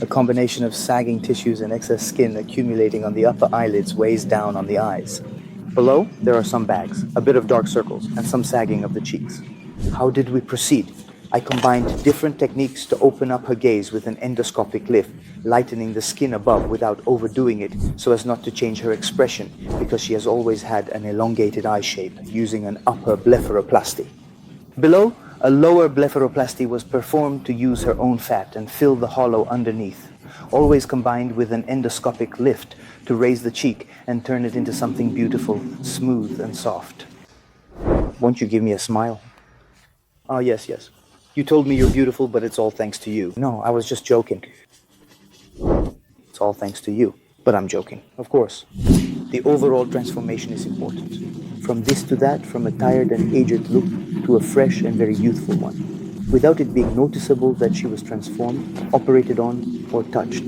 A combination of sagging tissues and excess skin accumulating on the upper eyelids weighs down on the eyes. Below, there are some bags, a bit of dark circles, and some sagging of the cheeks. How did we proceed? I combined different techniques to open up her gaze with an endoscopic lift, lightening the skin above without overdoing it so as not to change her expression, because she has always had an elongated eye shape, using an upper blepharoplasty. Below, a lower blepharoplasty was performed to use her own fat and fill the hollow underneath, always combined with an endoscopic lift to raise the cheek and turn it into something beautiful, smooth and soft. Won't you give me a smile? Oh, yes. You told me you're beautiful, but it's all thanks to you. No, I was just joking. It's all thanks to you, but I'm joking, of course. The overall transformation is important. From this to that, from a tired and aged look to a fresh and very youthful one, without it being noticeable that she was transformed, operated on, or touched.